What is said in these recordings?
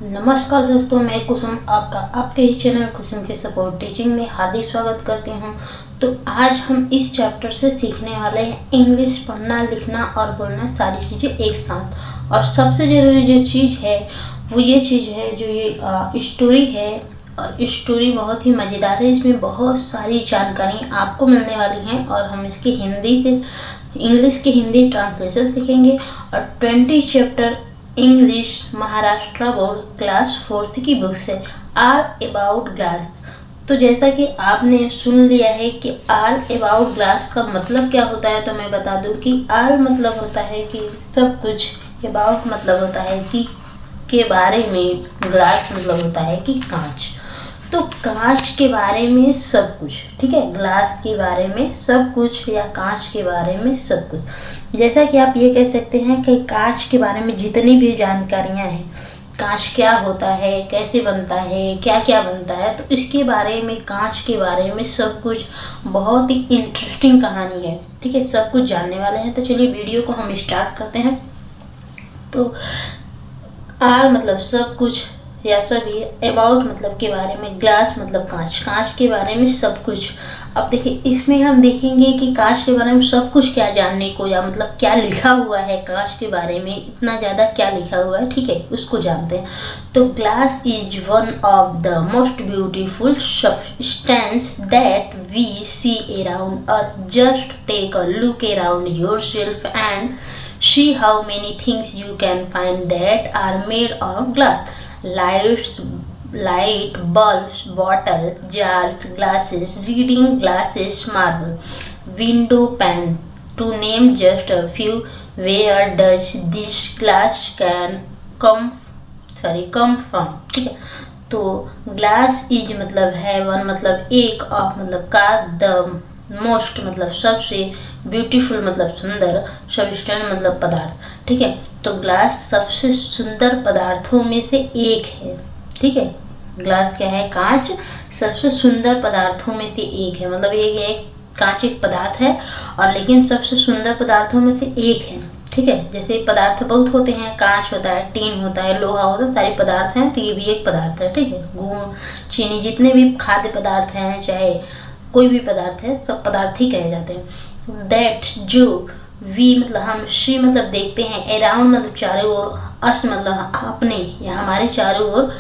नमस्कार दोस्तों, मैं कुसुम आपका आपके इस चैनल कुसुम के सपोर्ट टीचिंग में हार्दिक स्वागत करती हूं। तो आज हम इस चैप्टर से सीखने वाले हैं इंग्लिश पढ़ना, लिखना और बोलना सारी चीज़ें एक साथ। और सबसे ज़रूरी जो चीज़ है वो ये चीज़ है जो ये स्टोरी है। और स्टोरी बहुत ही मज़ेदार है, इसमें बहुत सारी जानकारी आपको मिलने वाली हैं और हम इसकी हिंदी से इंग्लिश की हिंदी ट्रांसलेशन सीखेंगे। और 20 chapter English Maharashtra board class 4th की बुक से आल अबाउट ग्लास। तो जैसा कि आपने सुन लिया है कि आल अबाउट ग्लास का मतलब क्या होता है, तो मैं बता दूं कि आल मतलब होता है कि सब कुछ, अबाउट मतलब होता है कि के बारे में, ग्लास मतलब होता है कि कांच। तो कांच के बारे में सब कुछ, ठीक है, ग्लास के बारे में सब कुछ या कांच के बारे में सब कुछ। जैसा कि आप ये कह सकते हैं कि कांच के बारे में जितनी भी जानकारियां हैं, कांच क्या होता है, कैसे बनता है, क्या क्या बनता है, तो इसके बारे में, कांच के बारे में सब कुछ बहुत ही इंटरेस्टिंग कहानी है, ठीक है, सब कुछ जानने वाले हैं। तो चलिए वीडियो को हम स्टार्ट करते हैं। तो आल मतलब सब कुछ या सभी, अबाउट मतलब के बारे में, ग्लास मतलब कांच, कांच के बारे में सब कुछ। अब देखिए, इसमें हम देखेंगे कि कांच के बारे में सब कुछ क्या जानने को, या मतलब क्या लिखा हुआ है कांच के बारे में, इतना ज़्यादा क्या लिखा हुआ है, ठीक है, उसको जानते हैं। तो glass is one of the most beautiful substance that we see around us. Just take a look around yourself and see how many things you can find that are made of glass. Light bulbs, bottles, jars, glasses, reading glasses, marble, window pane, to name just a few. Where does this glass come from? ठीक है, तो glass is मतलब है, one मतलब एक, of मतलब का, the most मतलब सबसे, ब्यूटीफुल मतलब सुंदर, सब्सटेंस मतलब पदार्थ, ठीक है। तो ग्लास सबसे सुंदर पदार्थों में से एक है, ठीक है। ग्लास क्या है? कांच सबसे सुंदर पदार्थों में से एक है, मतलब एक कांच एक पदार्थ है और लेकिन सबसे सुंदर पदार्थों में से एक है, ठीक है। जैसे पदार्थ बहुत होते हैं, कांच होता है, टीन होता है, लोहा होता है, सारे पदार्थ हैं, तो ये भी एक पदार्थ है, ठीक है। गुड़, चीनी, जितने भी खाद्य पदार्थ हैं, चाहे कोई भी पदार्थ है, सब पदार्थ ही कहे जाते हैं। दैट जो, वी मतलब हम, शी मतलब देखते हैं, अराउंड मतलब चारों ओर, अस मतलब अपने या हमारे चारों ओर,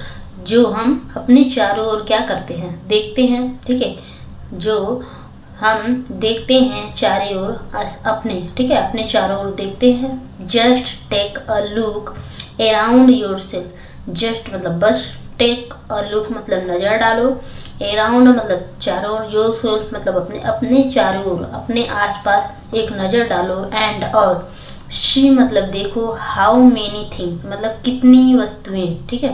जो हम अपने चारों ओर क्या करते हैं, देखते हैं, ठीक है। जो हम देखते हैं चारों ओर, अपने, ठीक है, अपने चारों ओर देखते हैं। Just take a look around yourself. Just मतलब बस, टेक अ लुक मतलब नज़र डालो, अराउंड मतलब चारों ओर, योरसेल्फ मतलब अपने चारों ओर, अपने आसपास एक नज़र डालो, एंड और शी मतलब देखो, हाउ मेनी थिंग्स मतलब कितनी वस्तुएं, ठीक है,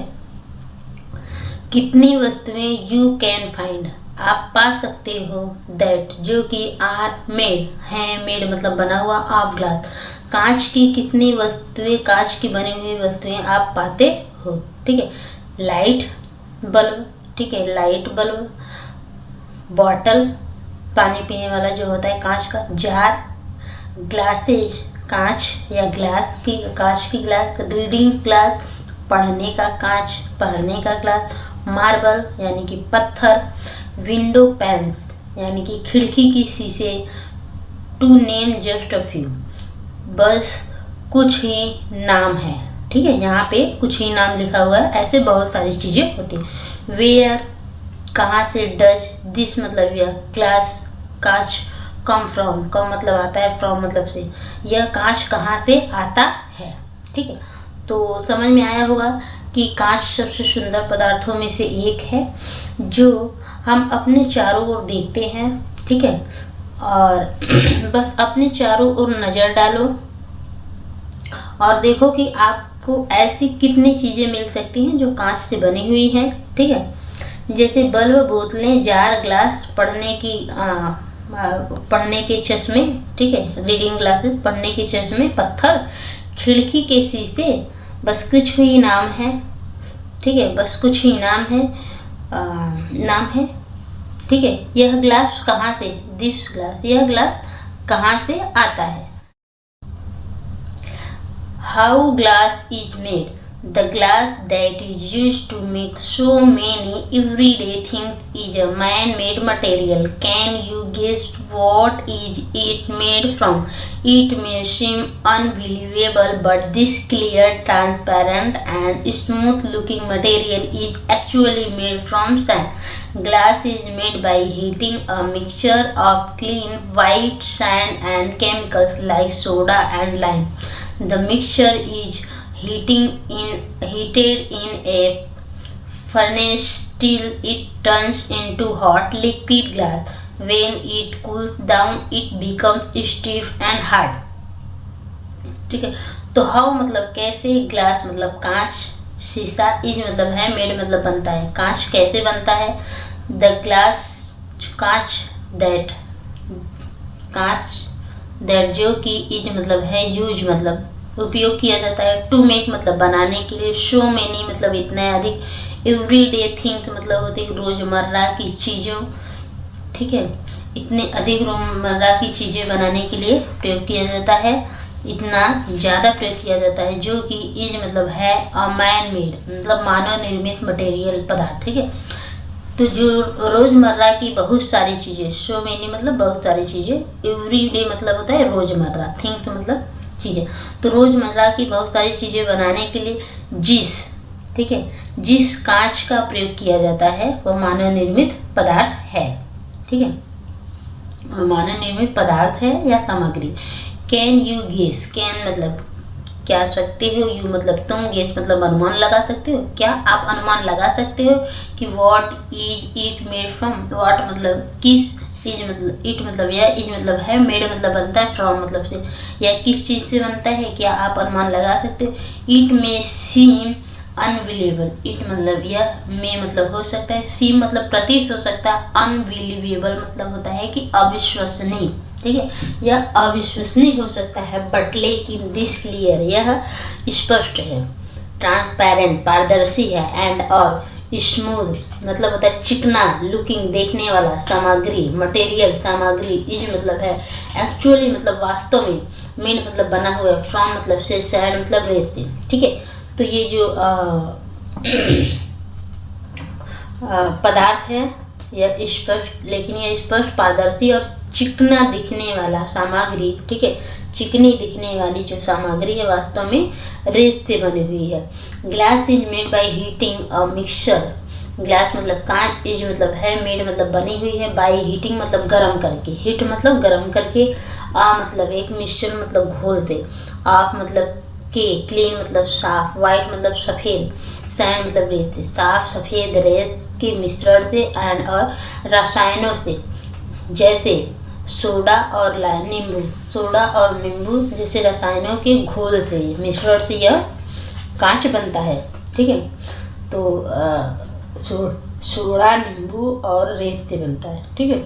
कितनी वस्तुएं, यू कैन फाइंड आप पा सकते हो, दैट जो कि आर मेड हैं, मेड मतलब बना हुआ, ऑफ ग्लास कांच की कितनी वस्तुएं, कांच की बनी हुई वस्तुएं आप पाते हो, ठीक है। लाइट बल्ब, ठीक है, लाइट बल्ब, बॉटल पानी पीने वाला जो होता है कांच का, जार, ग्लासेज कांच या ग्लास की, कांच की ग्लास, रीडिंग ग्लास पढ़ने का कांच, पढ़ने का ग्लास, मार्बल यानी कि पत्थर, विंडो पैन्स यानी कि खिड़की की शीशे, to name just a few बस कुछ ही नाम है, ठीक है, यहाँ पे कुछ ही नाम लिखा हुआ है, ऐसे बहुत सारी चीज़ें होती हैं। वेयर कहाँ से, डज, दिस मतलब यह, ग्लास कांच, कम फ्रॉम, कम मतलब आता है, फ्रॉम मतलब से, यह कांच कहाँ से आता है, ठीक है। तो समझ में आया होगा कि कांच सबसे सुंदर पदार्थों में से एक है जो हम अपने चारों ओर देखते हैं, ठीक है। और बस अपने चारों ओर नज़र डालो और देखो कि आपको ऐसी कितनी चीज़ें मिल सकती हैं जो कांच से बनी हुई हैं, ठीक है। जैसे बल्ब, बोतलें, जार, ग्लास, पढ़ने के चश्मे, ठीक है, रीडिंग ग्लासेस पढ़ने के चश्मे, पत्थर, खिड़की के शीशे, बस कुछ ही नाम है, ठीक है, बस कुछ ही नाम है, ठीक है। यह ग्लास कहाँ से, दिस ग्लास, यह ग्लास कहाँ से आता है। How glass is made, The glass that is used to make so many everyday things is a man-made material. Can you guess what is it made from? It may seem unbelievable, but this clear, transparent, and smooth-looking material is actually made from sand. Glass is made by heating a mixture of clean white sand and chemicals like soda and lime. The mixture is heated in a furnace till it turns into hot liquid glass. When it cools down, it becomes stiff and hard. ठीक है, तो how मतलब कैसे, glass मतलब कांच, शीशा, is मतलब है, मेड मतलब बनता है, कांच कैसे बनता है। द ग्लास कांच दैट जो कि इज मतलब है, यूज मतलब उपयोग किया जाता है, टू मेक मतलब बनाने के लिए, शो मेनी मतलब इतने अधिक, एवरीडे थिंग्स मतलब होती है रोज़मर्रा की चीज़ों, ठीक है, इतने अधिक रोज़मर्रा की चीज़ें बनाने के लिए प्रयोग किया जाता है, इतना ज़्यादा प्रयोग किया जाता है, जो कि इज मतलब है अ मैन मेड मतलब मानव निर्मित मटेरियल पदार्थ, ठीक है। तो जो रोज़मर्रा की बहुत सारी चीज़ें, सो मेनी मतलब बहुत सारी चीज़ें, एवरीडे मतलब होता है रोज़मर्रा, थिंग्स मतलब चीज़ें, तो रोज़मर्रा की बहुत सारी चीज़ें बनाने के लिए ठीक है, जिस कांच का प्रयोग किया जाता है वह मानव निर्मित पदार्थ है, ठीक है, मानव निर्मित पदार्थ है या सामग्री। कैन यू गेस, कैन मतलब क्या सकते हो, यू मतलब तुम, गेस मतलब अनुमान लगा सकते हो, क्या आप अनुमान लगा सकते हो कि what is it made from, what मतलब किस, इज मतलब इट मतलब या, इज मतलब है, मेड मतलब बनता है, फ्रॉम मतलब से या किस चीज़ से बनता है, क्या आप अनुमान लगा सकते हो। It may seem unbelievable, it मतलब यह में मतलब हो सकता है, सीम मतलब प्रतीत हो सकता है, अनबिलीवेबल मतलब होता है कि अविश्वसनीय, ठीक है, यह अविश्वसनीय हो सकता है, बट लेकिन दिस क्लियर यह स्पष्ट है, ट्रांसपेरेंट पारदर्शी है, एंड और स्मूथ मतलब होता है चिकना, लुकिंग देखने वाला, सामग्री मटेरियल सामग्री, इज मतलब है एक्चुअली मतलब वास्तव में, मेन मतलब बना हुआ है, फ्रॉम मतलब से, सैंड मतलब रेत से, ठीक है। तो ये जो पदार्थ है यह स्पष्ट, लेकिन यह स्पष्ट पारदर्शी और चिकना दिखने वाला सामग्री, ठीक है, चिकनी दिखने वाली जो सामग्री है वास्तव में रेत से बनी हुई है। Glass is made by heating a mixture, glass मतलब कांच, इज मतलब है, मेड मतलब बनी हुई है, बाय हीटिंग मतलब गर्म करके, हीट मतलब गर्म करके, मतलब एक मिक्सचर मतलब घोल से, ऑफ मतलब के, क्लीन मतलब साफ, वाइट मतलब सफ़ेद, सैंड मतलब रेत से, साफ सफ़ेद रेत के मिश्रण से, एंड और रसायनों से, जैसे सोडा और नींबू, सोडा और नींबू जैसे रसायनों के घोल से, मिश्रण से यह कांच बनता है, ठीक है। तो सोडा, नींबू और रेत से बनता है, ठीक है,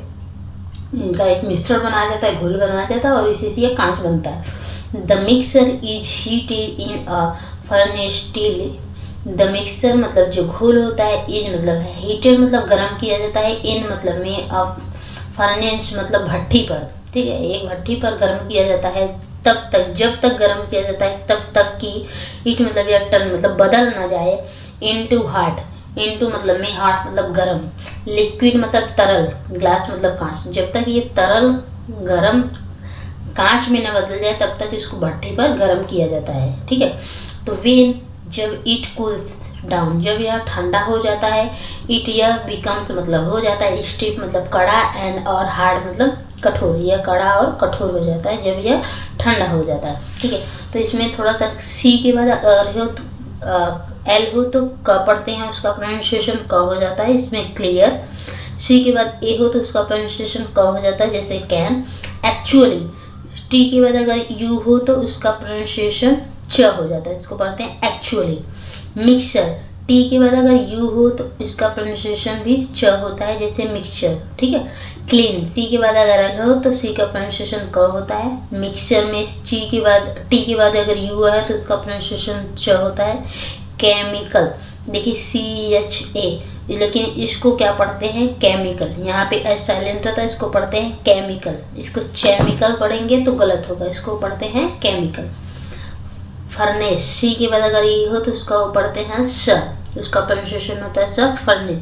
इनका एक मिश्रण बनाया जाता है, घोल बनाया जाता है, और इसी से यह कांच बनता है। The mixer is heated in a furnace till, the mixer मतलब जो घोल होता है, इज मतलब है, हीटेड मतलब गर्म किया जाता है, इन मतलब में, फर्नेस मतलब भट्ठी पर, ठीक है, एक भट्ठी पर गर्म किया जाता है, तब तक जब तक गर्म किया जाता है तब तक कि इट मतलब या टर्न मतलब बदल ना जाए, इनटू हॉट, इनटू मतलब में, हॉट मतलब गर्म, लिक्विड मतलब तरल, ग्लास मतलब कांच, जब तक ये तरल गर्म कांच में न बदल जाए तब तक इसको भट्ठी पर गर्म किया जाता है, ठीक है। तो वेन जब इट कूल्स डाउन, जब यह ठंडा हो जाता है, इट यह बिकम्स मतलब हो जाता है, स्टिफ मतलब कड़ा, एंड और हार्ड मतलब कठोर, यह कड़ा और कठोर हो जाता है जब यह ठंडा हो जाता है, ठीक है। तो इसमें थोड़ा सा सी के बाद अगर हो तो एल हो तो क पढ़ते हैं, उसका प्रोनाउंसिएशन क हो जाता है, इसमें क्लियर। सी के बाद ए हो तो उसका प्रोनाउंसिएशन क हो जाता है, जैसे कैन। एक्चुअली टी के बाद अगर यू हो तो उसका प्रोनाउंसिएशन च हो जाता है, इसको पढ़ते हैं एक्चुअली। मिक्सचर टी के बाद अगर यू हो तो इसका प्रोनाउंसिएशन भी च होता है, जैसे मिक्सचर, ठीक है। क्लीन सी के बाद अगर एल हो तो सी का प्रोनाउंसिएशन क होता है। मिक्सचर में टी के बाद अगर यू है तो उसका प्रोनाउंसिएशन च होता है। केमिकल देखिए CHA, लेकिन इसको क्या पढ़ते हैं, केमिकल, यहाँ पे एच साइलेंट रहता है, इसको पढ़ते हैं केमिकल, इसको चेमिकल पढ़ेंगे तो गलत होगा, इसको पढ़ते हैं केमिकल। फर्नेस, सी के बाद अगर ये हो तो उसका वो पढ़ते हैं स, उसका प्रोनाउंसिएशन होता है स, फर्नेस।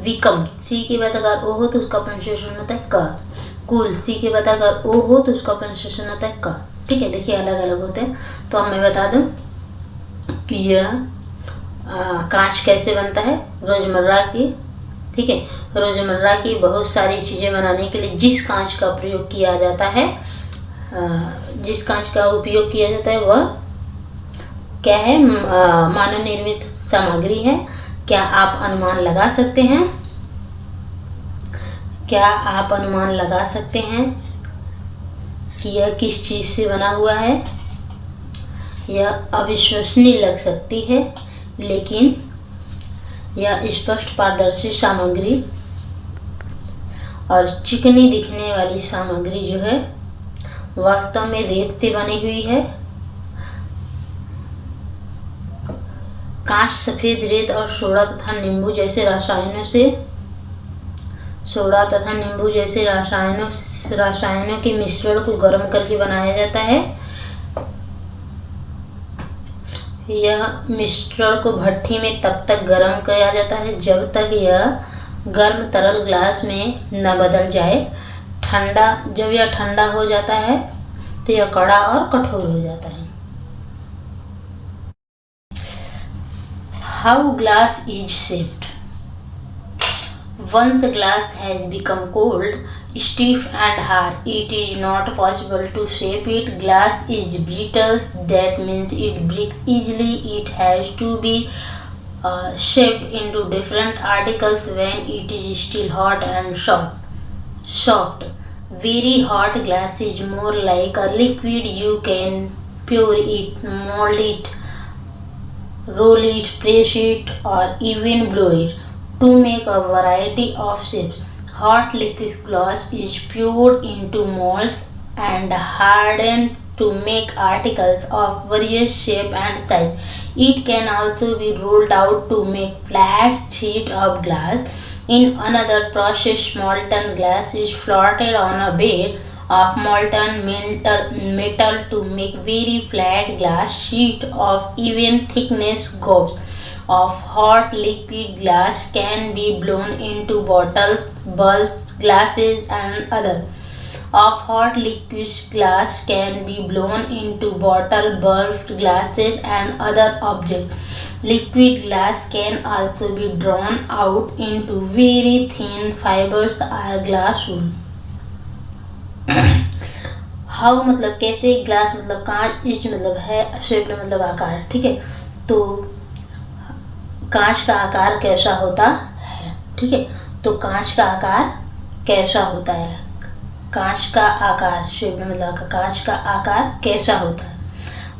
विकम, सी के बाद अगर ओ हो तो उसका प्रोनाउंसिएशन होता है क। कूल, सी के बाद अगर ओ हो तो उसका प्रोनाउंसिएशन होता है क। ठीक है, देखिए अलग अलग होते हैं। तो अब मैं बता दूं कि यह कांच कैसे बनता है रोज़मर्रा की। ठीक है, रोज़मर्रा की बहुत सारी चीज़ें बनाने के लिए जिस कांच का प्रयोग किया जाता है, जिस कांच का उपयोग किया जाता है वह क्या है, मानव निर्मित सामग्री है। क्या आप अनुमान लगा सकते हैं? क्या आप अनुमान लगा सकते हैं कि यह किस चीज़ से बना हुआ है? यह अविश्वसनीय लग सकती है, लेकिन यह स्पष्ट पारदर्शी सामग्री और चिकनी दिखने वाली सामग्री जो है वास्तव में रेत से बनी हुई है। कांच सफ़ेद रेत और सोडा तथा नींबू जैसे रसायनों के मिश्रण को गर्म करके बनाया जाता है। यह मिश्रण को भट्ठी में तब तक गर्म किया जाता है जब तक यह गर्म तरल ग्लास में न बदल जाए। जब यह ठंडा हो जाता है तो यह कड़ा और कठोर हो जाता है। How glass is shaped? Once glass has become cold, stiff and hard, it is not possible to shape it. Glass is brittle, that means it breaks easily. It has to be shaped into different articles when it is still hot and soft. Very hot glass is more like a liquid. You can pour it, mold it, roll it, press it, or even blow it to make a variety of shapes. Hot liquid glass is poured into molds and hardened to make articles of various shape and size. It can also be rolled out to make flat sheet of glass. In another process, molten glass is floated on a bed of molten metal to make very flat glass sheet of even thickness. Gobs of hot liquid glass can be blown into bottles, bulbs, glasses and other. Of hot liquid glass can be blown into bottle, bulbs, glasses and other objects. Liquid glass can also be drawn out into very thin fibers or glass wool. How मतलब कैसे, glass मतलब कांच, etch मतलब है, shape मतलब आकार। ठीक है, तो कांच का आकार कैसा होता है। ठीक है, तो कांच का आकार कैसा होता है, कांच का आकार, शेप मतलब कांच का आकार कैसा होता है।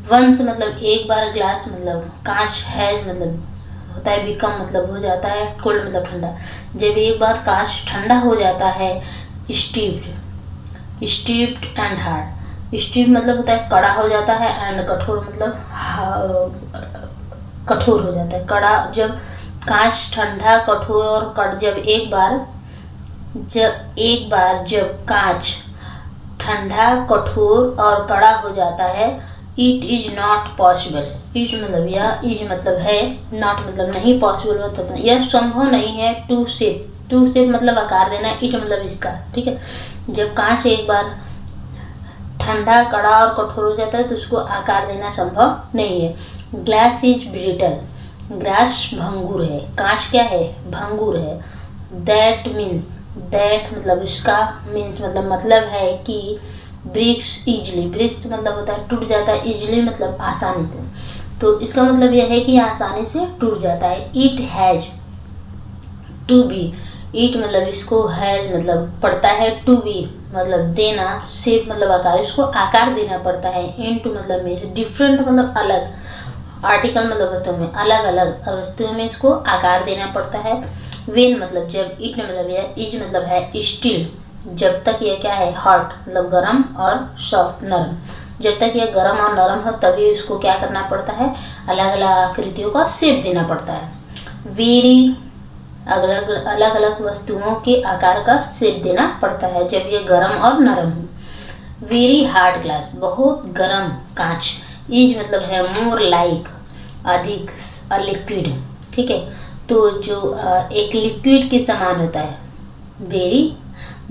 वंस मतलब एक बार, ग्लास मतलब कांच है मतलब होता है, बिकम मतलब हो जाता है, कोल्ड मतलब ठंडा। जब एक बार कांच ठंडा हो जाता है, स्टीप्ड एंड हार्ड। स्टीप मतलब होता है कड़ा हो जाता है, एंड कठोर मतलब कठोर हो जाता है। कड़ा, जब कांच ठंडा, कठोर और कड़, जब जब कांच ठंडा, कठोर और कड़ा हो जाता है, it is not possible. It मतलब यह, इज मतलब है, नॉट मतलब नहीं, पॉसिबल मतलब यह संभव नहीं है। टू शेप मतलब आकार देना, इट मतलब इसका। ठीक है, जब कांच एक बार ठंडा, कड़ा और कठोर हो जाता है तो उसको आकार देना संभव नहीं है। ग्लास इज ब्रिटल, ग्लास भंगुर है, कांच क्या है, भंगुर है। दैट मतलब इसका मीन्स मतलब है कि ब्रेक्स इजली, ब्रेक्स मतलब होता है टूट जाता है, इजली मतलब आसानी से, तो इसका मतलब यह है कि आसानी से टूट जाता है। It has to be, it मतलब इसको हैज मतलब पड़ता है, टू बी मतलब देना, शेप मतलब आकार, इसको आकार देना पड़ता है। इनटू मतलब में, डिफरेंट मतलब अलग, आर्टिकल मतलब वस्तुओं में, अलग अलग वस्तुओं में इसको आकार देना पड़ता है। वेन मतलब जब, इट मतलब यह, इज मतलब है स्टील, जब तक यह क्या है, हॉट मतलब गर्म और सॉफ्ट नरम, जब तक यह गर्म और नरम हो तभी इसको क्या करना पड़ता है, अलग अलग आकृतियों का शेप देना पड़ता है। वेरी अलग अलग वस्तुओं के आकार का शेप देना पड़ता है जब ये गर्म और नरम हो। वेरी हार्ड ग्लास, बहुत गर्म कांच, इज मतलब है मोर लाइक, अधिक, अ लिक्विड, ठीक है। तो जो एक लिक्विड के समान होता है, वेरी,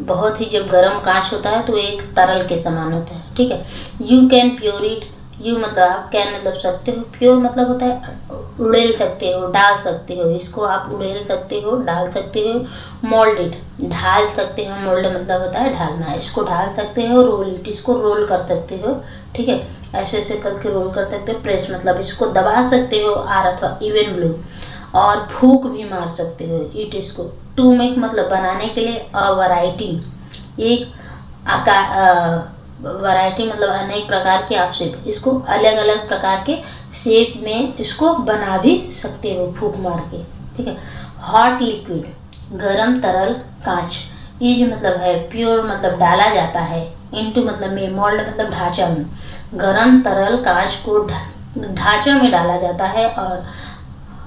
बहुत ही, जब गर्म कांच होता है तो एक तरल के समान होता है, ठीक है। You can pure it, you मतलब आप, कैन मतलब सकते हो, प्योर मतलब होता है उड़ेल सकते हो, डाल सकते हो, इसको आप उड़ेल सकते हो, डाल सकते हो। मोल्ड इट, ढाल सकते हो, मोल्ड मतलब होता है ढालना, इसको ढाल सकते हो। रोल इट, इसको रोल कर सकते हो, ठीक है, ऐसे ऐसे करके रोल कर सकते हो। प्रेस मतलब इसको दबा सकते हो, आर अथवा इवन ब्लो, और फूंक भी मार सकते हो, इट इसको। टू मेक मतलब बनाने के लिए, अ वैरायटी, एक आकार, वैरायटी मतलब अनेक प्रकार के आप शेप, इसको अलग अलग प्रकार के शेप में इसको बना भी सकते हो फूंक मार के, ठीक है। हॉट लिक्विड, गरम तरल कांच, इज मतलब है प्योर मतलब डाला जाता है, इनटू मतलब में, मोल्ड मतलब ढांचा में, गरम तरल कांच को ढांचा में डाला जाता है और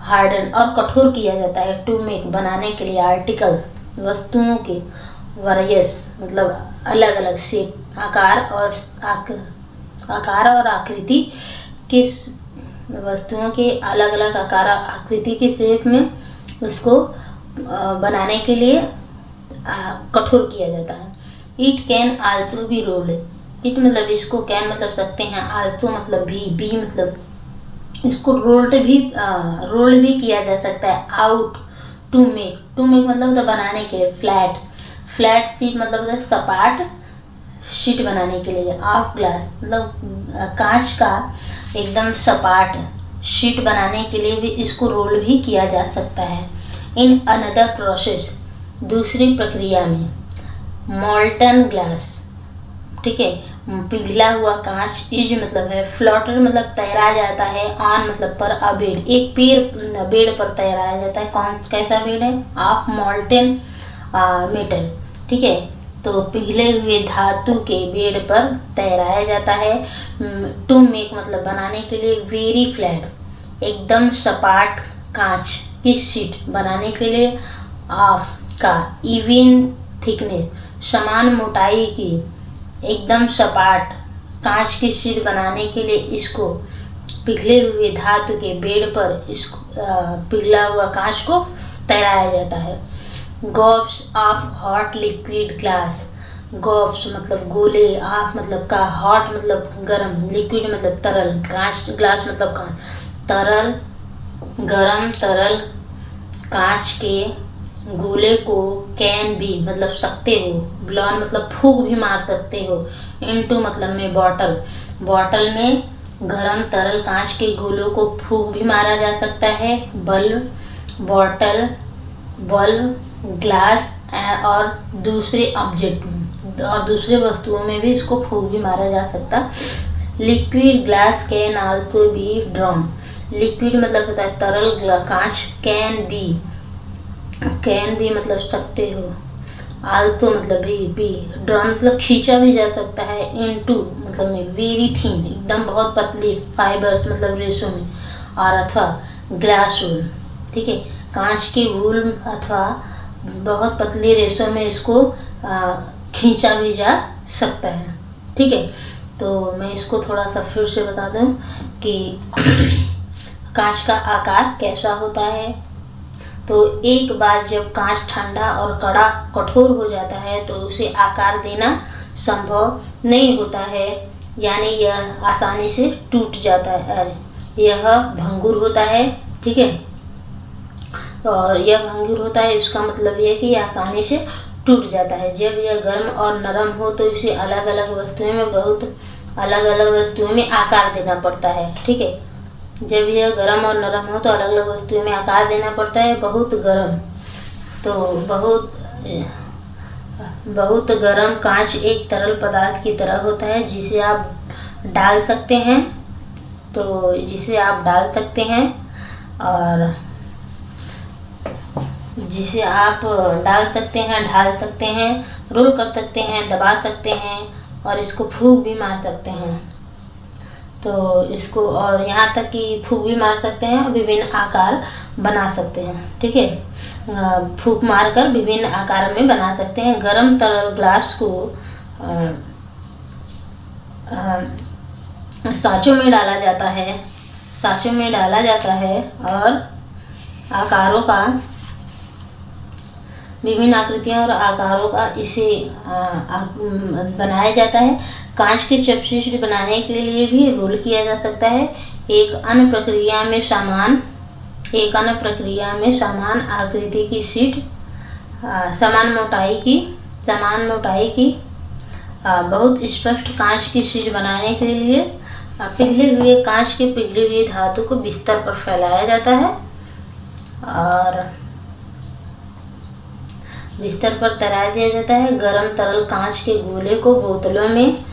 हार्डन और कठोर किया जाता है। टू मेक बनाने के लिए, आर्टिकल्स वस्तुओं के, वरियस मतलब अलग अलग शेप, आकार और आकृति के, वस्तुओं के अलग अलग आकार और आकृति के शेप में उसको बनाने के लिए कठोर किया जाता है। It can also be rolled, it मतलब इसको, कैन मतलब सकते हैं, आल्सो मतलब भी मतलब इसको रोल्ड भी किया जा सकता है। आउट, टू मेक मतलब होता है बनाने के लिए। फ्लैट शीट मतलब होता है सपाट शीट बनाने के लिए। ऑफ ग्लास मतलब कांच का एकदम सपाट शीट बनाने के लिए भी इसको रोल भी किया जा सकता है। इन अनदर प्रोसेस, दूसरी प्रक्रिया में। मॉल्टन ग्लास, ठीक है, पिघला हुआ कांच, इज मतलब है फ्लोटर मतलब तैरा जाता है, ऑन मतलब पर, अ बेड, एक बेड पर तैराया जाता है। कौन कैसा बेड है? ऑफ मॉल्टन मेटल, ठीक है। तो पिघले हुए धातु के बेड पर तैराया जाता है। टू मेक मतलब बनाने के लिए। वेरी फ्लैट, एकदम सपाट कांच की शीट बनाने के लिए। ऑफ का, इवन थिकनेस, समान मोटाई की एकदम सपाट कांच की शीट बनाने के लिए इसको पिघले हुए धातु के बेड पर इसको पिघला हुआ कांच को तैराया जाता है। गॉब्स ऑफ हॉट लिक्विड ग्लास, गॉब्स मतलब गोले, ऑफ मतलब का, हॉट मतलब गर्म, लिक्विड मतलब तरल, कांच, ग्लास मतलब कांच, तरल, गरम तरल कांच के गोले को कैन भी मतलब सकते हो, ब्लॉन मतलब फूंक भी मार सकते हो, इनटू मतलब में बॉटल में गरम तरल कांच के गोलों को फूंक भी मारा जा सकता है। बॉटल, ग्लास और दूसरे ऑब्जेक्ट और दूसरे वस्तुओं में भी इसको फूंक भी मारा जा सकता। Liquid glass can also be drawn, liquid मतलब होता है तरल कांच, कैन भी मतलब सकते हो, आल्सो मतलब भी ड्रॉन मतलब खींचा भी जा सकता है। इनटू मतलब में, वेरी थीन एकदम बहुत पतली, फाइबर्स मतलब रेशों में, और अथवा ग्लास वूल, ठीक है, कांच की वूल अथवा बहुत पतली रेशों में इसको खींचा भी जा सकता है, ठीक है। तो मैं इसको थोड़ा सा फिर से बता दूं कि कांच का आकार कैसा होता है। तो एक बार जब कांच ठंडा और कड़ा कठोर हो जाता है तो उसे आकार देना संभव नहीं होता है, यानी यह आसानी से टूट जाता है, यह भंगुर होता है, ठीक है। और यह भंगुर होता है, इसका मतलब यह कि आसानी से टूट जाता है। जब यह गर्म और नरम हो तो इसे अलग अलग वस्तुओं में आकार देना पड़ता है, ठीक है। जब यह गर्म और नरम हो तो अलग अलग वस्तुओं में आकार देना पड़ता है। बहुत गर्म कांच एक तरल पदार्थ की तरह होता है जिसे आप डाल सकते हैं, और जिसे आप डाल सकते हैं, ढाल सकते हैं, रोल कर सकते हैं, दबा सकते हैं और इसको फूंक भी मार सकते हैं। तो इसको, और यहाँ तक कि फूंक भी मार सकते हैं और विभिन्न आकार बना सकते हैं, ठीक है। फूंक मार कर विभिन्न आकार में बना सकते हैं। गरम तरल ग्लास को सांचों में डाला जाता है, सांचों में डाला जाता है और आकारों का, विभिन्न आकृतियों और आकारों का इसे बनाया जाता है। कांच के चपशीट बनाने के लिए भी रोल किया जा सकता है। एक अन्य प्रक्रिया में समान आकृति की शीट, समान मोटाई की बहुत स्पष्ट कांच की शीट बनाने के लिए कांच के पिघले हुए धातु को बिस्तर पर फैलाया जाता है और बिस्तर पर तैरा दिया जाता है। गर्म तरल कांच के गोले को बोतलों में,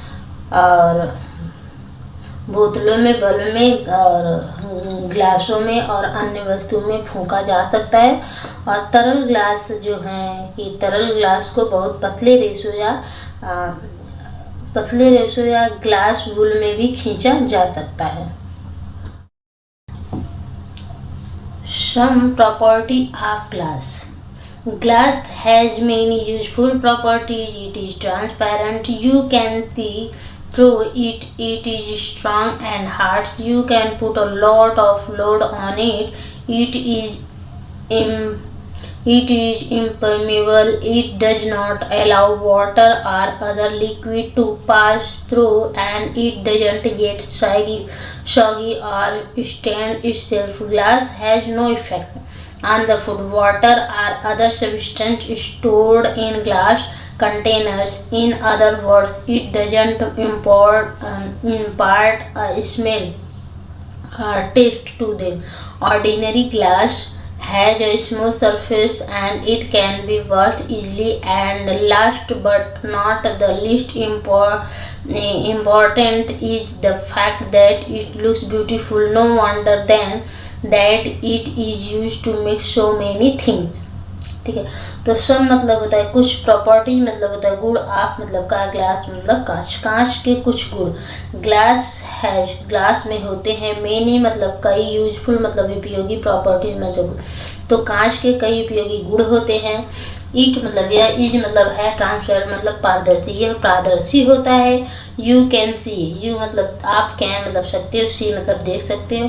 बल्ब में और ग्लासों में और अन्य वस्तुओं में फूंका जा सकता है। और तरल ग्लास को बहुत पतले रेशों या ग्लास वूल में भी खींचा जा सकता है। Some property of glass. Glass has many useful properties. It is transparent. You can see through it. It is strong and hard. You can put a lot of load on it. It is impermeable. It does not allow water or other liquid to pass through, and it doesn't get soggy or stain itself. Glass has no effect on the food, water, or other substance stored in glass containers. In other words, it doesn't impart a smell or taste to them. Ordinary glass has a smooth surface and it can be washed easily. And last but not the least important is the fact that it looks beautiful. No wonder then that it is used to make so many things. ठीक है, तो सब मतलब होता है कुछ property, मतलब होता है गुण। ऑफ मतलब का, ग्लास मतलब कांच, कांच के कुछ गुण। ग्लास में होते हैं मेनी मतलब कई, यूजफुल मतलब उपयोगी, प्रॉपर्टी मतलब तो कांच के कई उपयोगी गुण होते हैं। इट मतलब यह, इज मतलब है, ट्रांसपेरेंट मतलब पारदर्शी, यह पारदर्शी होता है। यू कैन सी, यू मतलब आप, कैन मतलब सकते हो, सी मतलब देख सकते हो,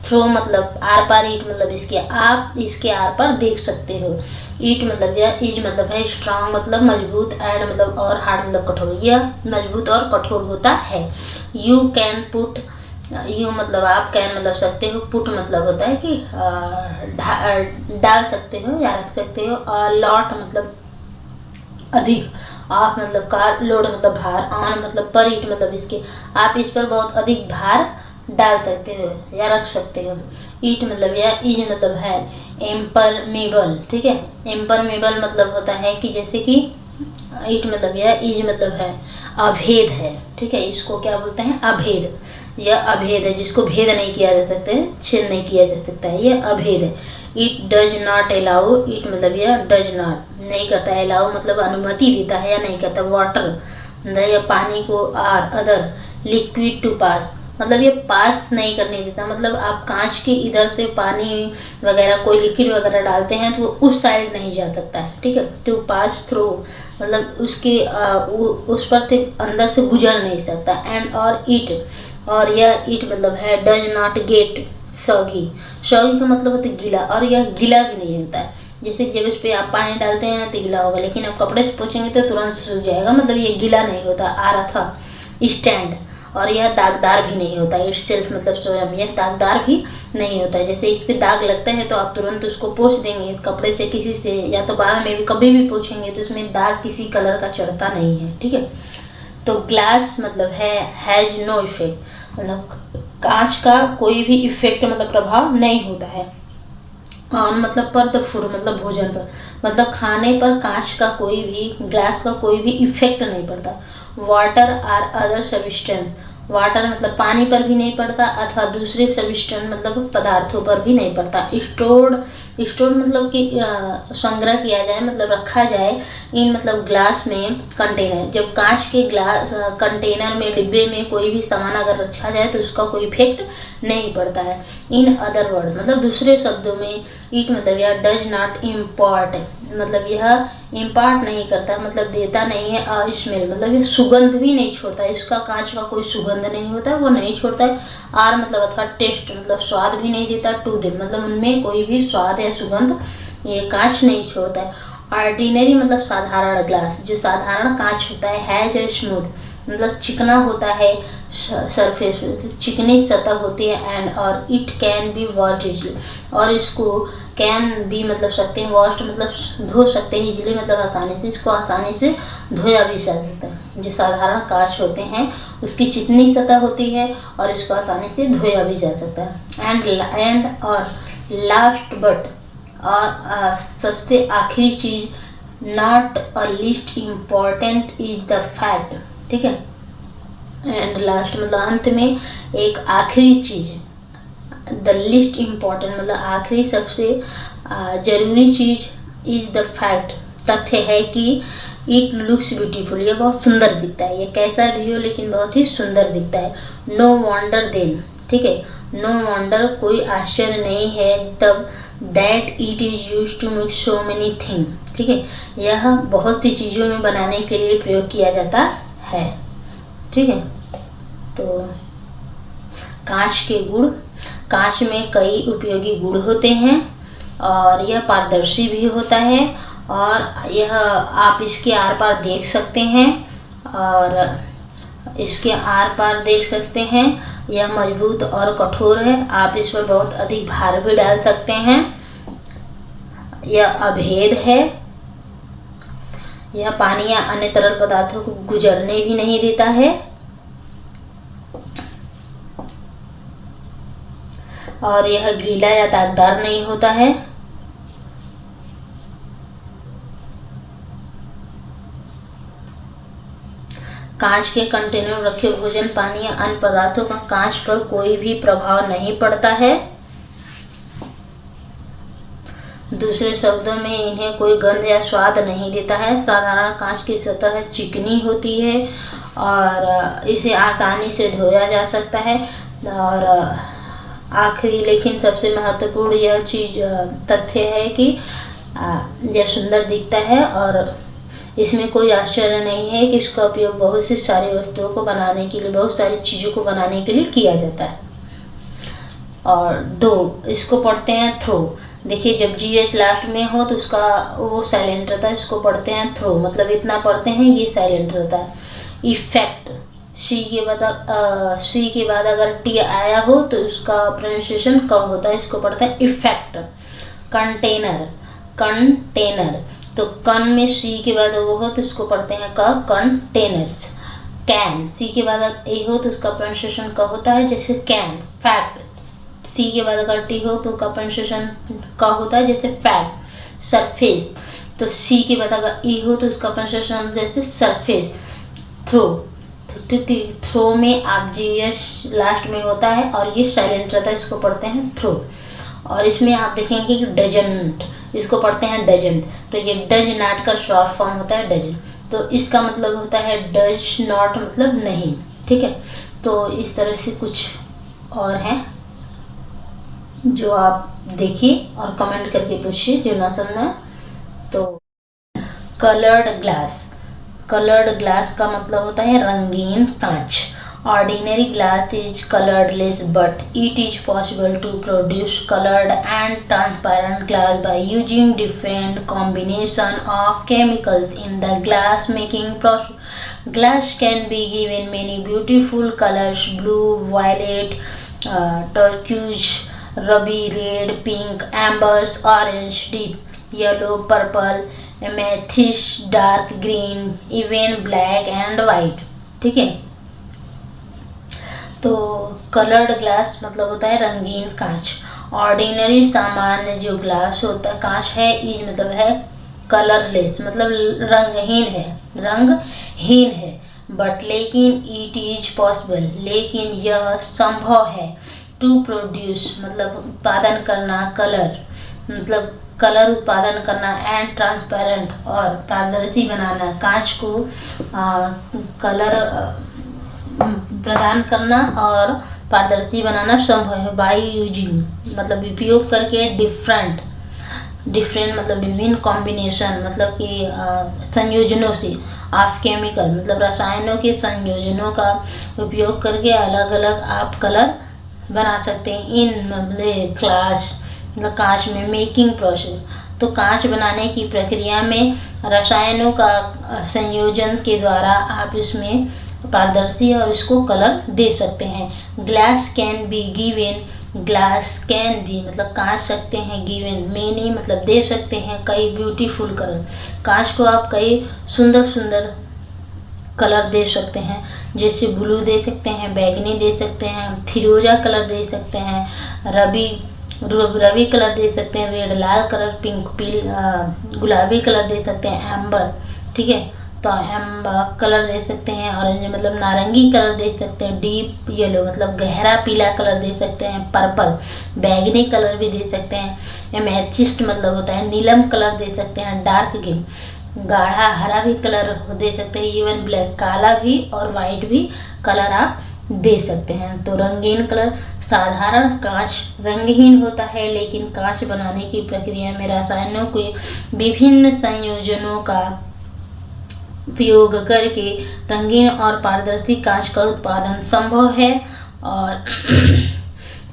थ्रो मतलब आर पार, ईट मतलब इसके, आप इसके आर पार देख सकते हो। ईट मतलब यह, इज मतलब है, स्ट्रांग मतलब मजबूत, एंड मतलब और, हार्ड मतलब कठोर, यह मजबूत और कठोर होता है। यू कैन पुट, यू मतलब आप, कैन मतलब सकते हो, पुट मतलब होता है कि डाल सकते हो या रख सकते हो। और लॉट मतलब अधिक, ऑफ मतलब कार, लोड मतलब भार, ऑन मतलब पर, ईट मतलब इसके, आप इस पर बहुत अधिक भार डाल सकते हो या रख सकते हो। ईट मतलब यह, इज मतलब है इम्परमेबल, ठीक है। इम्परमेबल मतलब होता है कि जैसे कि, ईट मतलब यह, इज मतलब है अभेद है, ठीक है, इसको क्या बोलते हैं, अभेद। यह अभेद है जिसको भेद नहीं किया जा सकता है, छेद नहीं किया जा सकता है, यह अभेद है। It does not allow, it मतलब यह डज नॉट नहीं करता, अलाउ मतलब अनुमति देता है या नहीं करता। वाटर मतलब यह पानी को, आर अदर लिक्विड टू पास मतलब ये पास नहीं करने देता, मतलब आप कांच के इधर से पानी वगैरह कोई लिक्विड वगैरह डालते हैं तो वो उस साइड नहीं जा सकता है, ठीक है। टू पास थ्रू मतलब उसके उस पर से अंदर से गुजर नहीं सकता। एंड और ईट, और यह ईट मतलब है does not gate soggy, soggy का मतलब होता है गीला, और यह गीला भी नहीं होता है। जैसे जब इस पर आप पानी डालते हैं तो गीला होगा, लेकिन आप कपड़े से पोंछेंगे तो तुरंत सूख जाएगा, मतलब ये गीला नहीं होता। आ रहा था स्टैंड, और यह दागदार भी नहीं होता। इट सेल्फ मतलब स्वयं, यह दागदार भी नहीं होता है। जैसे इस पे दाग लगता है तो आप तुरंत उसको पोंछ देंगे कपड़े से, किसी से, या तो बाल में भी कभी भी पोंछेंगे तो उसमें दाग किसी कलर का चढ़ता नहीं है, ठीक है। तो ग्लास मतलब है हैज नो इफेक्ट, मतलब कांच का कोई भी इफेक्ट मतलब प्रभाव नहीं होता है। ऑन मतलब पर, तो फूड मतलब भोजन पर, मतलब खाने पर कांच का कोई भी, ग्लास का कोई भी इफेक्ट नहीं पड़ता। Water or other substance, water मतलब पानी पर भी नहीं पड़ता, अथवा दूसरे सब्सटेंस मतलब पदार्थों पर भी नहीं पड़ता। स्टोर्ड मतलब कि संग्रह किया जाए, मतलब रखा जाए। इन मतलब ग्लास में कंटेनर, जब कांच के ग्लास कंटेनर में, डिब्बे में कोई भी सामान अगर रखा जाए तो उसका कोई इफेक्ट नहीं पड़ता है। इन अदर वर्ड मतलब दूसरे शब्दों में, इट मतलब यह डज नॉट इम्पोर्ट मतलब यह इम्पार्ट नहीं करता, मतलब देता नहीं है स्मेल, मतलब ये सुगंध भी नहीं छोड़ता है, इसका कांच का कोई सुगंध नहीं होता है, वो नहीं छोड़ता है। आर मतलब अथवा टेस्ट मतलब स्वाद भी नहीं देता। टू दे मतलब उनमें कोई भी स्वाद या सुगंध ये कांच नहीं छोड़ता है। ऑर्डिनरी मतलब साधारण ग्लास, जो साधारण कांच होता है जो स्मूथ मतलब चिकना होता है, सरफेस चिकनी सतह होती है। एंड और it can be washed easily, और इसको कैन भी मतलब सकते हैं, वॉश्ड मतलब धो सकते हैं, इजली मतलब आसानी से, इसको आसानी से धोया भी जा सकता है। जो साधारण कांच होते हैं उसकी चिकनी सतह होती है और इसको आसानी से धोया भी जा सकता है। एंड और लास्ट बट और सबसे आखिरी चीज, not a least important is the fact, ठीक है। एंड लास्ट मतलब अंत में एक आखिरी चीज, द लिस्ट इम्पॉर्टेंट मतलब आखिरी सबसे जरूरी चीज, इज द फैक्ट तथ्य है कि इट लुक्स ब्यूटीफुल, ये बहुत सुंदर दिखता है, ये कैसा भी हो लेकिन बहुत ही सुंदर दिखता है। नो वॉन्डर देन, ठीक है, नो वॉन्डर कोई आश्चर्य नहीं है तब, that it is use to make so many thing, ठीक है, यह बहुत सी चीज़ों में बनाने के लिए प्रयोग किया जाता है, ठीक है। तो कांच के गुण, कांच में कई उपयोगी गुण होते हैं और यह पारदर्शी भी होता है और यह आप इसके आर पार देख सकते हैं और इसके आर पार देख सकते हैं। यह मजबूत और कठोर है, आप इस पर बहुत अधिक भार भी डाल सकते हैं। यह अभेद है, यह पानी या अन्य तरल पदार्थों को गुजरने भी नहीं देता है और यह गीला या दागदार नहीं होता है। कांच के कंटेनर में रखे भोजन, पानी या अन्य पदार्थों का कांच पर कोई भी प्रभाव नहीं पड़ता है। दूसरे शब्दों में इन्हें कोई गंध या स्वाद नहीं देता है। साधारण कांच की सतह चिकनी होती है और इसे आसानी से धोया जा सकता है। और आखिरी लेकिन सबसे महत्वपूर्ण यह चीज तथ्य है कि यह सुंदर दिखता है और इसमें कोई आश्चर्य नहीं है कि इसका उपयोग बहुत सी सारी वस्तुओं को बनाने के लिए, बहुत सारी चीज़ों को बनाने के लिए किया जाता है। और दो, इसको पढ़ते हैं थ्रो। देखिए जब GH लास्ट में हो तो उसका वो साइलेंट रहता है, इसको पढ़ते हैं थ्रो, मतलब इतना पढ़ते हैं ये साइलेंट रहता है। इफेक्ट, सी के बाद अगर टी आया हो तो उसका प्रोनाउंसिएशन कम होता है, इसको पढ़ते हैं इफेक्ट। कंटेनर, कंटेनर, तो कन में सी के बाद वो हो तो इसको पढ़ते हैं क, कंटेनर्स। कैन, सी के बाद ए हो तो उसका प्रोनाउंसिएशन क होता है जैसे कैन। फैक्ट, सी के बाद अगर टी हो तो उसका प्रोनाउंसिएशन क होता है जैसे फैक्ट। सरफेस, तो सी के बाद अगर ई हो तो उसका प्रोनाउंसिएशन जैसे सरफेस। थ्रो, थ्रो में आप GH लास्ट में होता है और ये साइलेंट रहता है, इसको पढ़ते हैं थ्रो। और इसमें आप देखेंगे कि डजंट, इसको पढ़ते हैं डजंट, तो ये डज नॉट का शॉर्ट फॉर्म होता है डजन, तो इसका मतलब होता है डज नॉट मतलब नहीं, ठीक है। तो इस तरह से कुछ और हैं जो आप देखिए और कमेंट करके पूछिए जो ना समझना। तो कलर्ड ग्लास, कलर्ड ग्लास का मतलब होता है रंगीन कांच। Ordinary glass is colourless but it is possible to produce coloured and transparent glass by using different combination of chemicals in the glass making process. Glass can be given many beautiful colours, blue, violet, turquoise, ruby red, pink, ambers, orange, deep yellow, purple, amethyst, dark green, even black and white, ठीक है। तो coloured glass मतलब होता है रंगीन कांच। Ordinary सामान्य जो ग्लास होता कांच है, इज मतलब है कलरलेस मतलब रंगहीन है, रंगहीन है। बट लेकिन इट इज पॉसिबल, लेकिन यह संभव है। टू प्रोड्यूस मतलब उत्पादन करना, कलर मतलब कलर उत्पादन करना, एंड ट्रांसपेरेंट और पारदर्शी बनाना, कांच को कलर प्रदान करना और पारदर्शी बनाना संभव है। बाय यूजिंग मतलब उपयोग करके डिफरेंट डिफरेंट मतलब विभिन्न कॉम्बिनेशन मतलब कि संयोजनों से ऑफ केमिकल मतलब रसायनों के संयोजनों का उपयोग करके अलग अलग आप कलर बना सकते हैं। इन मतलब क्लास मतलब कांच में मेकिंग प्रोसेस, तो कांच बनाने की प्रक्रिया में रसायनों का संयोजन के द्वारा आप इसमें पारदर्शी और इसको कलर दे सकते हैं। Glass can be given, glass can भी मतलब कांच सकते हैं, गिवन मीनिंग मतलब दे सकते हैं कई ब्यूटीफुल कलर। कांच को आप कई सुंदर सुंदर कलर दे सकते हैं, जैसे ब्लू दे सकते हैं, बैगनी दे सकते हैं, फिरोजा कलर दे सकते हैं, रवि कलर दे सकते हैं, रेड लाल कलर, पिंक गुलाबी कलर दे सकते हैं, एम्बर, ठीक है, तो एम्बर कलर दे सकते हैं, ऑरेंज मतलब नारंगी कलर दे सकते हैं, डीप येलो मतलब गहरा पीला कलर दे सकते हैं, पर्पल बैगनी कलर भी दे सकते हैं, एमेथिस्ट मतलब होता है नीलम कलर दे सकते हैं, डार्क ग्रीन गाढ़ा हरा भी कलर दे सकते हैं, इवन ब्लैक काला भी और वाइट भी कलर आप दे सकते हैं। तो रंगीन कलर, साधारण कांच रंगहीन होता है, लेकिन कांच बनाने की प्रक्रिया में रसायनों के विभिन्न संयोजनों का उपयोग करके रंगीन और पारदर्शी कांच का उत्पादन संभव है। और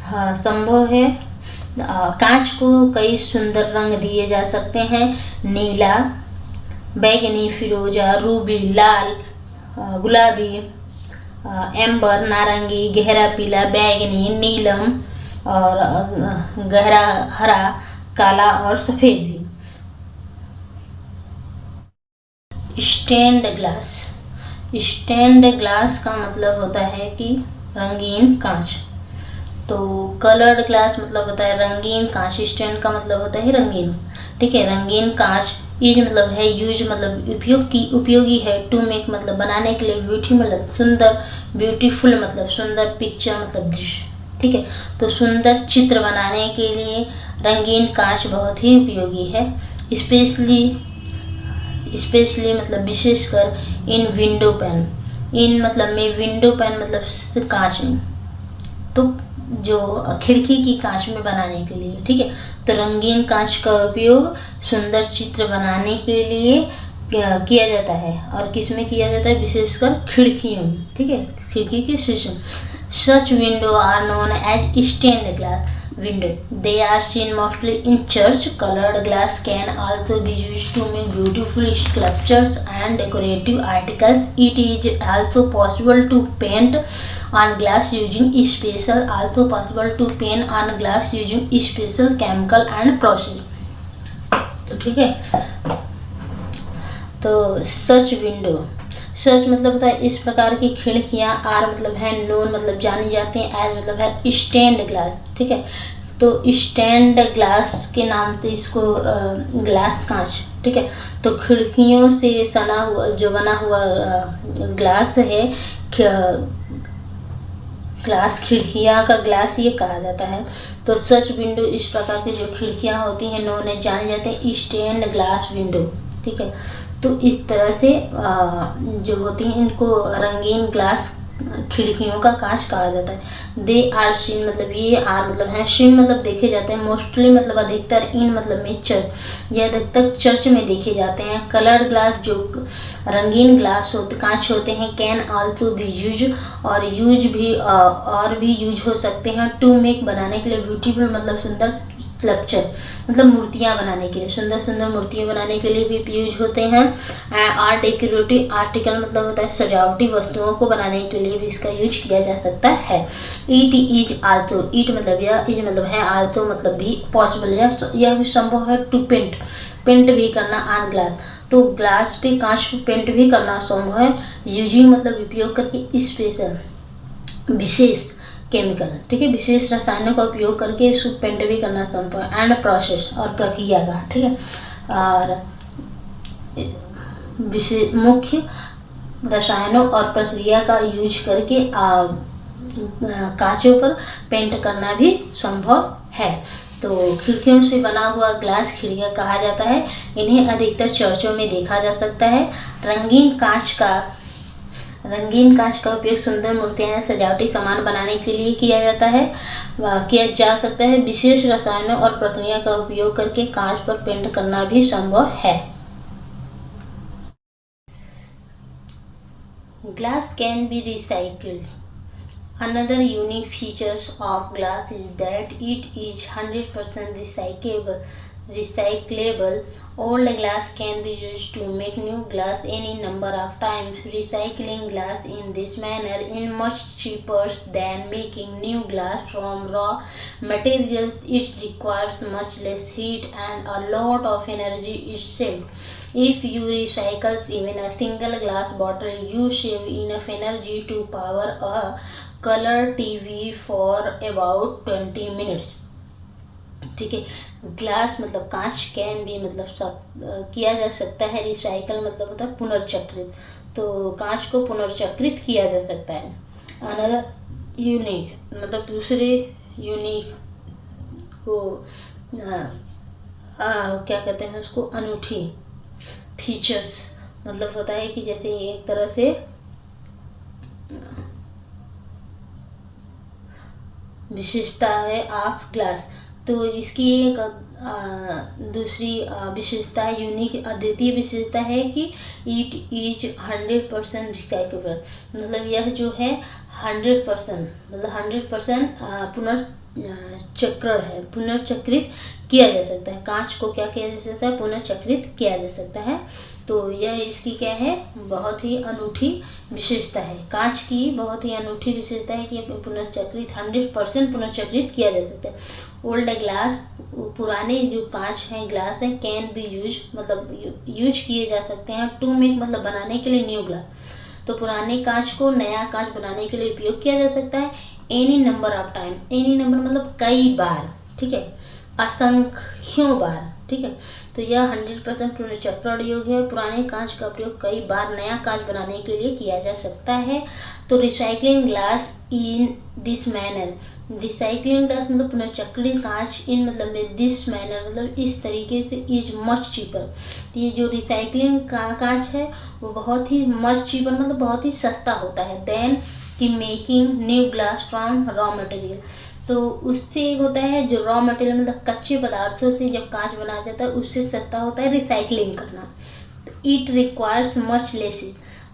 हाँ संभव है। कांच को कई सुंदर रंग दिए जा सकते हैं, नीला, बैगनी, फिरोजा, रूबी, लाल, गुलाबी, एम्बर, नारंगी, गहरा पीला, बैगनी, नीलम और गहरा हरा, काला और सफ़ेद भी। स्टेन्ड ग्लास, स्टेन्ड ग्लास का मतलब होता है कि रंगीन कांच। तो कलर्ड ग्लास मतलब होता है रंगीन कांच, स्टेन्ड का मतलब होता है रंगीन, ठीक है। रंगीन कांच इज मतलब है यूज मतलब उपयोगी है, टू मेक मतलब बनाने के लिए, ब्यूटी मतलब सुंदर, ब्यूटीफुल मतलब सुंदर, पिक्चर मतलब दृश्य, ठीक है। तो सुंदर चित्र बनाने के लिए रंगीन कांच बहुत ही उपयोगी है, स्पेशली मतलब विशेषकर इन विंडो पैन, इन मतलब में विंडो पैन मतलब कांच में, तो जो खिड़की की कांच में बनाने के लिए, ठीक है। तो रंगीन कांच का उपयोग सुंदर चित्र बनाने के लिए किया जाता है, और किस में किया जाता है, विशेषकर खिड़कियों में, ठीक है, खिड़की के शीशे। Such window are known as stained glass window. They are seen mostly in church. Colored glass can also be used to make beautiful sculptures and decorative articles. It is also possible to paint on glass using special chemical and process. तो ठीक है, तो सच window, सच मतलब होता है इस प्रकार की खिड़कियाँ, आर मतलब है नोन मतलब जानी जाती हैं, एज मतलब है स्टेन्ड ग्लास, ठीक है। तो स्टेन्ड ग्लास के नाम से इसको ग्लास कांच, ठीक है। तो खिड़कियों से सना हुआ जो बना हुआ ग्लास है, ग्लास खिड़कियाँ का ग्लास ये कहा जाता है। तो सच विंडो इस प्रकार की जो खिड़कियाँ होती हैं नोन एज जाने जाते हैं स्टेन्ड ग्लास विंडो, ठीक है। तो इस तरह से जो होती हैं इनको रंगीन ग्लास खिड़कियों का कांच कहा जाता है। दे आर सीन मतलब ये आर मतलब है, सीन मतलब देखे जाते हैं, मोस्टली मतलब अधिकतर, इन मतलब में चर्च, ये अधिकतर चर्च में देखे जाते हैं। कलर्ड ग्लास जो रंगीन ग्लास कांच होते हैं, कैन आल्सो भी यूज और भी यूज हो सकते हैं, टू मेक बनाने के लिए, ब्यूटीफुल मतलब सुंदर, स्कल्पचर मतलब मूर्तियाँ बनाने के लिए, सुंदर सुंदर मूर्तियाँ बनाने के लिए भी यूज होते हैं। आर्ट डेकोरेटिव आर्टिकल मतलब होता है सजावटी वस्तुओं को बनाने के लिए भी इसका यूज किया जा सकता है। इट इज आल्सो, इट मतलब यह, इज मतलब है, आल्सो मतलब भी, पॉसिबल यह भी संभव है, टू पेंट भी करना ऑन ग्लास, तो ग्लास पे कांच पेंट भी करना संभव है, यूजिंग मतलब उपयोग करके, स्पेशल विशेष केमिकल, ठीक है, विशेष रसायनों का उपयोग करके इसको पेंट भी करना संभव है। एंड प्रोसेस और प्रक्रिया का, ठीक है, और मुख्य रसायनों और प्रक्रिया का यूज करके कांचों पर पेंट करना भी संभव है। तो खिड़कियों से बना हुआ ग्लास खिड़कियाँ कहा जाता है, इन्हें अधिकतर चर्चों में देखा जा सकता है। रंगीन कांच का रंगीन कांच का उपयोग सुंदर मूर्तियां या सजावटी सामान बनाने के लिए किया जाता है किया जा सकता है। विशेष रसायनों और प्रक्रिया का उपयोग करके कांच पर पेंट करना भी संभव है। Glass can be recycled. Another unique features of glass is that it is 100% recyclable. Old glass can be used to make new glass any number of times. Recycling glass in this manner is much cheaper than making new glass from raw materials. It requires much less heat and a lot of energy is saved. If you recycle even a single glass bottle, you save enough energy to power a color TV for about 20 minutes. ठीक है, glass मतलब कांच, can भी मतलब सब किया जा सकता है। रिसाइकल मतलब होता है पुनर्चक्रित, तो कांच को पुनर्चक्रित किया जा सकता है। अनदर यूनिक मतलब दूसरे यूनिक को क्या कहते हैं उसको, अनूठी फीचर्स मतलब होता है कि जैसे एक तरह से विशेषता है ऑफ ग्लास, तो इसकी एक दूसरी विशेषता यूनिक अद्वितीय विशेषता है कि इट इज 100% रिसाइक्लेबल। मतलब यह जो है 100% मतलब 100% पुनर्चक्रण है, पुनर्चक्रित किया जा सकता है। कांच को क्या किया जा सकता है, पुनर्चक्रित किया जा सकता है। तो यह इसकी क्या है, बहुत ही अनूठी विशेषता है। कांच की बहुत ही अनूठी विशेषता है कि पुनर्चक्रित 100% पुनर्चक्रित किया जा सकता है। ओल्ड ग्लास पुराने जो कांच हैं, ग्लास हैं, कैन बी यूज मतलब यूज किए जा सकते हैं टू मेक मतलब बनाने के लिए न्यू ग्लास। तो पुराने कांच को नया कांच बनाने के लिए उपयोग किया जा सकता है any number of time. Any number मतलब कई बार, ठीक है, असंख्यों बार, ठीक है। तो यह 100% पुनर्चक्रण योग्य है। पुराने कांच का प्रयोग कई बार नया कांच बनाने के लिए किया जा सकता है। तो recycling glass in this manner, recycling glass मतलब पुनर्चक्रित कांच इन मतलब में दिस मैनर मतलब इस तरीके से इज मच चीपर। तो ये जो रिसाइकलिंग का कांच है वो बहुत ही मच चीपर मतलब बहुत ही सस्ता होता है देन कि making new glass from raw material. तो उससे होता है जो रॉ मटेरियल मतलब कच्चे पदार्थों से जब कांच बनाया जाता है उससे सस्ता होता है रिसाइकलिंग करना। तो इट रिक्वायर्स मच लेस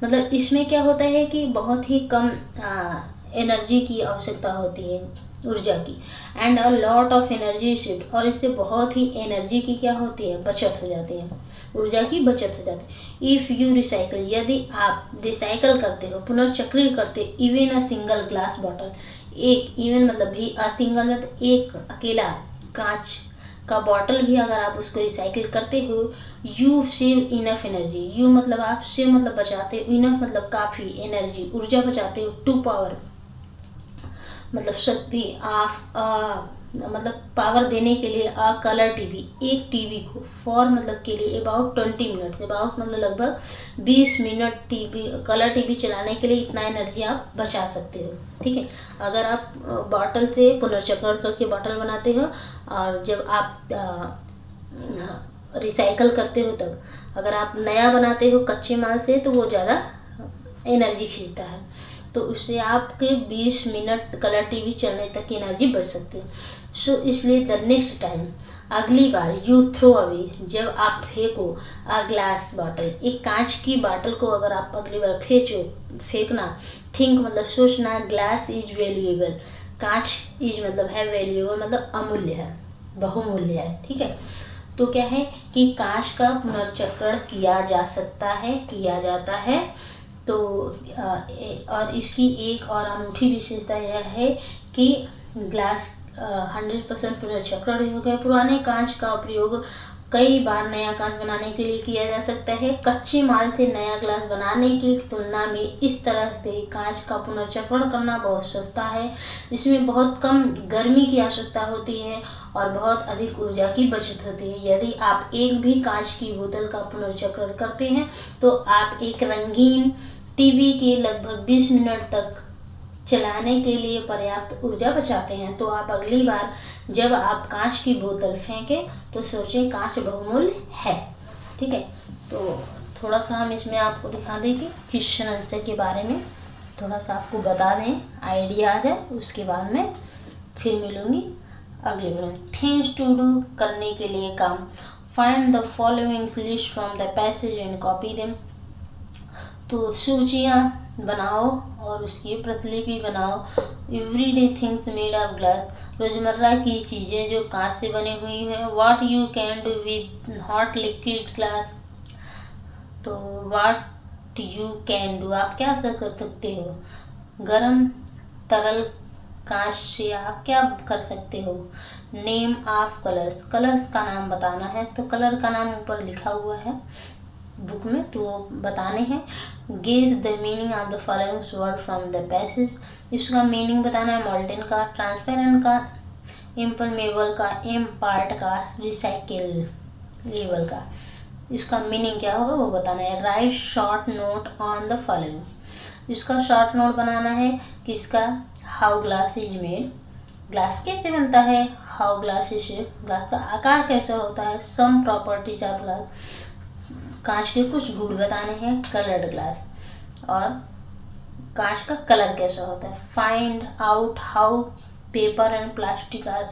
मतलब इसमें क्या होता है कि बहुत ही कम एनर्जी की आवश्यकता होती है, ऊर्जा की, and a lot of energy shift, और इससे बहुत ही एनर्जी की क्या होती है, बचत हो जाती है, ऊर्जा की बचत हो जाती है। इफ़ यू रिसाइकल, यदि आप रिसाइकल करते हो, पुनर्चक्रित करते even a single glass bottle, एक इवन मतलब भी सिंगल मतलब एक अकेला कांच का बॉटल भी अगर आप उसको रिसाइकिल करते हो, you save enough energy, you मतलब आप सेव मतलब बचाते हो, इनफ मतलब काफ़ी एनर्जी ऊर्जा बचाते हो, टू पावर मतलब शक्ति, ऑफ मतलब पावर देने के लिए अ कलर टीवी, एक टीवी को फॉर मतलब के लिए अबाउट 20 मिनट, अबाउट मतलब लगभग 20 मिनट टीवी कलर टीवी चलाने के लिए इतना एनर्जी आप बचा सकते हो, ठीक है। अगर आप बॉटल से पुनर्चक्रण करके बॉटल बनाते हो और जब आप रिसाइकल करते हो तब, अगर आप नया बनाते हो कच्चे माल से तो वो ज़्यादा एनर्जी खींचता है, तो उससे आपके 20 मिनट कलर टीवी चलने तक की एनर्जी बच सकती है। सो इसलिए द नेक्स्ट टाइम, अगली बार यू थ्रो अवे, जब आप फेंको अ ग्लास बॉटल, एक कांच की बॉटल को अगर आप अगली बार फेंकना, थिंक मतलब सोचना, ग्लास इज वैल्यूएबल, कांच इज मतलब है वैल्यूएबल मतलब अमूल्य है, बहुमूल्य है, ठीक है। तो क्या है कि कांच का पुनर्चक्रण किया जा सकता है, किया जाता है। तो और इसकी एक और अनूठी विशेषता यह है कि ग्लास 100% पुनर्चक्रण योग्य है। पुराने कांच का प्रयोग कई बार नया कांच बनाने के लिए किया जा सकता है। कच्चे माल से नया ग्लास बनाने की तुलना में इस तरह के कांच का पुनर्चक्रण करना बहुत सस्ता है। इसमें बहुत कम गर्मी की आवश्यकता होती है और बहुत अधिक ऊर्जा की बचत होती है। यदि आप एक भी कांच की बोतल का पुनर्चक्रण करते हैं तो आप एक रंगीन टीवी के लगभग 20 मिनट तक चलाने के लिए पर्याप्त ऊर्जा बचाते हैं। तो आप अगली बार जब आप कांच की बोतल फेंकें तो सोचें कांच बहुमूल्य है, ठीक है। तो थोड़ा सा हम इसमें आपको दिखा दें कि क्वेश्चन आंसर के बारे में थोड़ा सा आपको बता दें, आइडिया आ जाए। उसके बाद में फिर मिलूँगी अगले वीडियो में। थिंग्स टू डू, करने के लिए काम। Find the following list from the passage and copy them. तो सूचियाँ बनाओ और उसकी प्रतिलिपि बनाओ। Everyday things made of glass, रोज़मर्रा की चीज़ें जो कांच से बनी हुई हैं। What you can do with hot liquid glass, तो व्हाट यू कैन डू, आप क्या कर सकते हो गर्म तरल कांच से आप क्या कर सकते हो। नेम ऑफ कलर्स, कलर्स का नाम बताना है, तो कलर का नाम ऊपर लिखा हुआ है बुक में, तो वो बताने हैं। Gauge the meaning of the following word from the passage, इसका मीनिंग बताना है। मॉल्टेन का, ट्रांसपेरेंट का, इम्परमेबल का, इम्पार्ट का, रिसाइकिलेबल का, इसका मीनिंग क्या होगा वो बताना है। Right short note on the following, इसका शॉर्ट नोट बनाना है किसका, how glass is made, glass कैसे बनता है, how glass is shape, glass का आकार कैसे होता है, सम प्रॉपर्टीज ऑफ ग्लास, कांच के कुछ गुण बताने हैं। कलर्ड ग्लास, और कांच का कलर कैसा होता है। Find out how paper and plastic are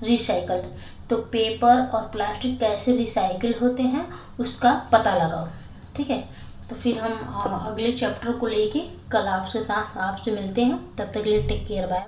recycled, तो पेपर और प्लास्टिक कैसे रिसाइकिल होते हैं उसका पता लगाओ। ठीक है, तो फिर हम अगले चैप्टर को लेके कल आपसे मिलते हैं। तब तक के लिए टेक केयर, बाय।